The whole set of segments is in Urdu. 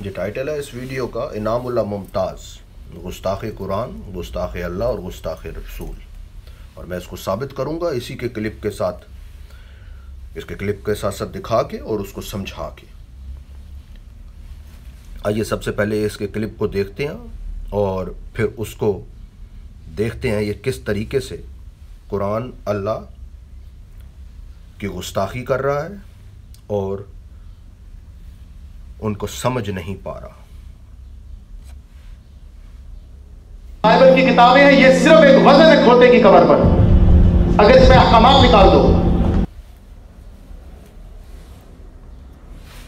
یہ ٹائٹل ہے اس ویڈیو کا انعام اللہ ممتاز، گستاخ قرآن، گستاخ اللہ اور گستاخ رسول، اور میں اس کو ثابت کروں گا اسی کے کلپ کے ساتھ، اس کے کلپ کے ساتھ ساتھ دکھا کے اور اس کو سمجھا کے۔ آئیے سب سے پہلے اس کے کلپ کو دیکھتے ہیں اور پھر اس کو دیکھتے ہیں یہ کس طریقے سے قرآن اللہ کی گستاخی کر رہا ہے اور ان کو سمجھ نہیں پا رہا۔ بائبل کی کتابیں ہیں، یہ صرف ایک وزن ہے کھوتے کی کمر پر، اگر اس میں احکامات نکال دو۔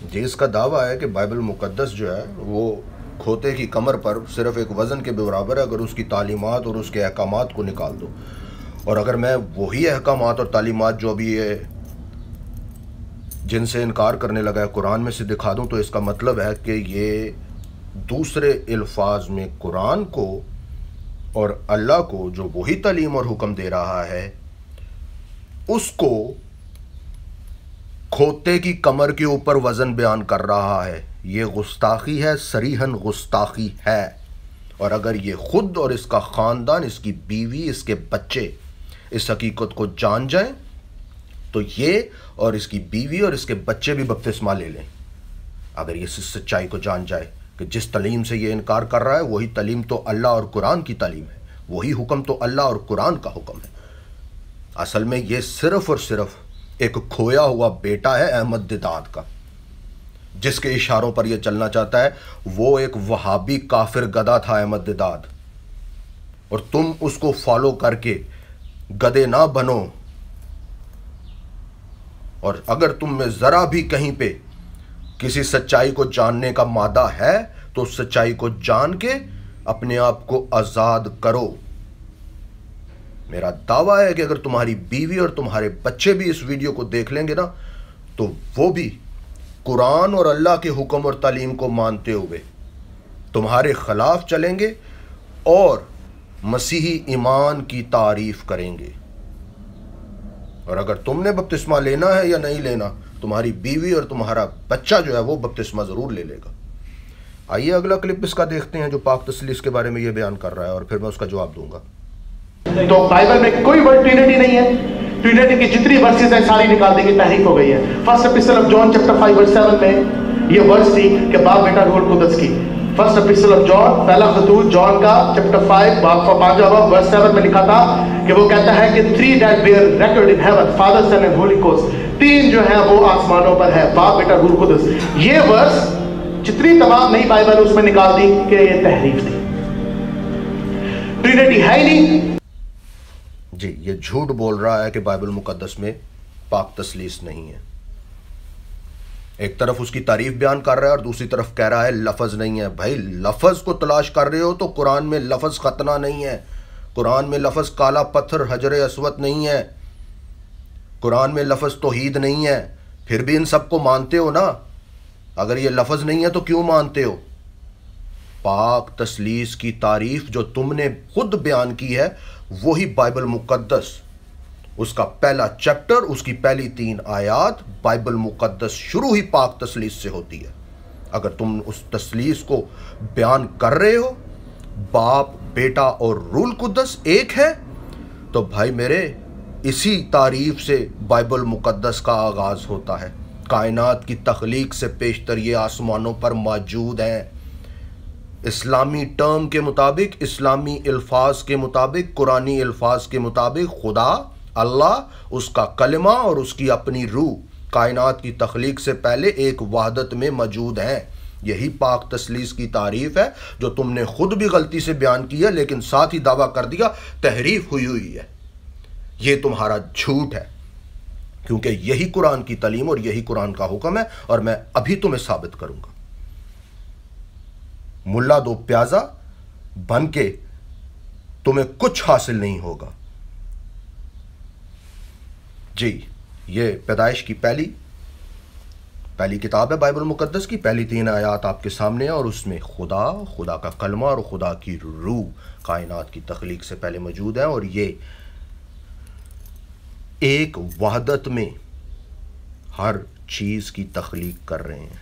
جی اس کا دعویٰ ہے کہ بائبل مقدس جو ہے وہ کھوتے کی کمر پر صرف ایک وزن کے برابر ہے اگر اس کی تعلیمات اور اس کے احکامات کو نکال دو، اور اگر میں وہی احکامات اور تعلیمات جو ابھی یہ جن سے انکار کرنے لگا ہے قرآن میں سے دکھا دوں، تو اس کا مطلب ہے کہ یہ دوسرے الفاظ میں قرآن کو اور اللہ کو جو وہی تعلیم اور حکم دے رہا ہے اس کو کھوتے کی کمر کے اوپر وزن بیان کر رہا ہے۔ یہ گستاخی ہے، صریحاً گستاخی ہے، اور اگر یہ خود اور اس کا خاندان، اس کی بیوی، اس کے بچے اس حقیقت کو جان جائیں تو یہ اور اس کی بیوی اور اس کے بچے بھی بپتسمہ لے لیں۔ اگر یہ سچائی کو جان جائے کہ جس تعلیم سے یہ انکار کر رہا ہے وہی تعلیم تو اللہ اور قرآن کی تعلیم ہے، وہی حکم تو اللہ اور قرآن کا حکم ہے۔ اصل میں یہ صرف اور صرف ایک کھویا ہوا بیٹا ہے احمد دیداد کا، جس کے اشاروں پر یہ چلنا چاہتا ہے۔ وہ ایک وہابی کافر گدھا تھا احمد دیداد، اور تم اس کو فالو کر کے گدھے نہ بنو، اور اگر تم میں ذرا بھی کہیں پہ کسی سچائی کو جاننے کا مادہ ہے تو اس سچائی کو جان کے اپنے آپ کو آزاد کرو۔ میرا دعویٰ ہے کہ اگر تمہاری بیوی اور تمہارے بچے بھی اس ویڈیو کو دیکھ لیں گے نا تو وہ بھی قرآن اور اللہ کے حکم اور تعلیم کو مانتے ہوئے تمہارے خلاف چلیں گے اور مسیحی ایمان کی تعریف کریں گے۔ اور اگر تم نے بپتسمہ لینا ہے یا نہیں لینا، تمہاری بیوی اور تمہارا بچہ جو ہے وہ بپتسمہ ضرور لے لے گا۔ آئیے اگلا کلپ اس کا دیکھتے ہیں جو پاک تثلیث کے بارے میں یہ بیان کر رہا ہے، اور پھر میں اس کا جواب دوں گا۔ تو بائبل میں کوئی ورڈ ٹرینٹی نہیں ہے، ٹرینٹی کی جتنی ورسز ہیں ساری نکال دی گئی، تحریف ہو گئی ہے۔ فرسٹ ایپسٹل آف جان چیپٹر 5 ورس 7 میں یہ ورس تھی کہ باپ بیٹا روح القدس کی۔ فرسٹ ایپسٹل آف جان، پہلا خطوط جان کا چیپٹر 5 باپ کا 5واں ورس 7 میں لکھا تھا کہ وہ کہتا ہے کہ 3 that bear record in heaven, Father, Son and Holy Ghost، 3 جو ہیں وہ آسمانوں پر ہے، باپ بیٹا روح القدس۔ یہ ورس جتنی تمام نئی بائبل اس میں نکال دی کہ یہ تحریف تھی، ٹرینٹی ہے ہی نہیں۔ جی یہ جھوٹ بول رہا ہے کہ بائبل مقدس میں پاک تثلیث نہیں ہے۔ ایک طرف اس کی تعریف بیان کر رہا ہے اور دوسری طرف کہہ رہا ہے لفظ نہیں ہے۔ بھائی لفظ کو تلاش کر رہے ہو تو قرآن میں لفظ ختنہ نہیں ہے، قرآن میں لفظ کالا پتھر حجر اسود نہیں ہے، قرآن میں لفظ توحید نہیں ہے۔ پھر بھی ان سب کو مانتے ہو نا؟ اگر یہ لفظ نہیں ہے تو کیوں مانتے ہو؟ پاک تثلیث کی تعریف جو تم نے خود بیان کی ہے وہی بائبل مقدس، اس کا پہلا چیپٹر، اس کی پہلی 3 آیات، بائبل مقدس شروع ہی پاک تثلیث سے ہوتی ہے۔ اگر تم اس تثلیث کو بیان کر رہے ہو باپ بیٹا اور روح القدس ایک ہے تو بھائی میرے اسی تعریف سے بائبل مقدس کا آغاز ہوتا ہے۔ کائنات کی تخلیق سے پیشتر یہ آسمانوں پر موجود ہیں۔ اسلامی ٹرم کے مطابق، اسلامی الفاظ کے مطابق، قرآنی الفاظ کے مطابق خدا اللہ، اس کا کلمہ اور اس کی اپنی روح کائنات کی تخلیق سے پہلے ایک وحدت میں موجود ہیں۔ یہی پاک تثلیث کی تعریف ہے جو تم نے خود بھی غلطی سے بیان کی ہے، لیکن ساتھ ہی دعویٰ کر دیا تحریف ہوئی ہے۔ یہ تمہارا جھوٹ ہے، کیونکہ یہی قرآن کی تعلیم اور یہی قرآن کا حکم ہے، اور میں ابھی تمہیں ثابت کروں گا۔ ملا دو پیازا بن کے تمہیں کچھ حاصل نہیں ہوگا۔ جی یہ پیدائش کی پہلی کتاب ہے بائبل مقدس کی، پہلی 3 آیات آپ کے سامنے ہیں، اور اس میں خدا کا کلمہ اور خدا کی روح کائنات کی تخلیق سے پہلے موجود ہیں، اور یہ ایک وحدت میں ہر چیز کی تخلیق کر رہے ہیں۔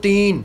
3,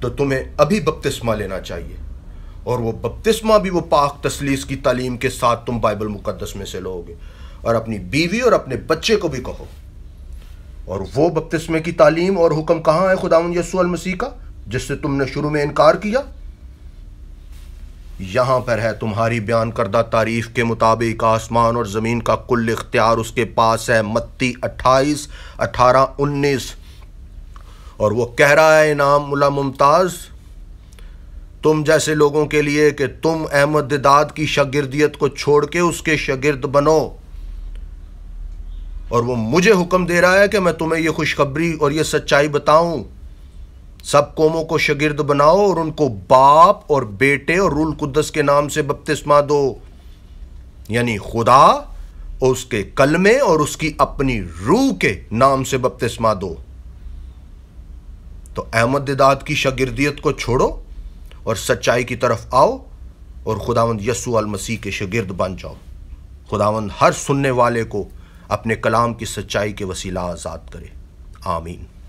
تو تمہیں ابھی بپتسمہ لینا چاہیے، اور وہ بپتسمہ بھی وہ پاک تثلیث کی تعلیم کے ساتھ تم بائبل مقدس میں سے لو گے، اور اپنی بیوی اور اپنے بچے کو بھی کہو۔ اور وہ بپتسمے کی تعلیم اور حکم کہاں ہے خداوند یسوع المسیح کا، جس سے تم نے شروع میں انکار کیا؟ یہاں پر ہے تمہاری بیان کردہ تعریف کے مطابق آسمان اور زمین کا کل اختیار اس کے پاس ہے، متی 28:18-19۔ اور وہ کہہ رہا ہے انعام اللہ ممتاز تم جیسے لوگوں کے لیے کہ تم احمد دداد کی شاگردیت کو چھوڑ کے اس کے شاگرد بنو، اور وہ مجھے حکم دے رہا ہے کہ میں تمہیں یہ خوشخبری اور یہ سچائی بتاؤں۔ سب قوموں کو شاگرد بناؤ اور ان کو باپ اور بیٹے اور روح القدس کے نام سے بپتسمہ دو، یعنی خدا اور اس کے کلمے اور اس کی اپنی روح کے نام سے بپتسمہ دو۔ تو احمد دداد کی شاگردیت کو چھوڑو اور سچائی کی طرف آؤ اور خداوند یسوع المسیح کے شاگرد بن جاؤ۔ خداوند ہر سننے والے کو اپنے کلام کی سچائی کے وسیلہ آزاد کرے، آمین۔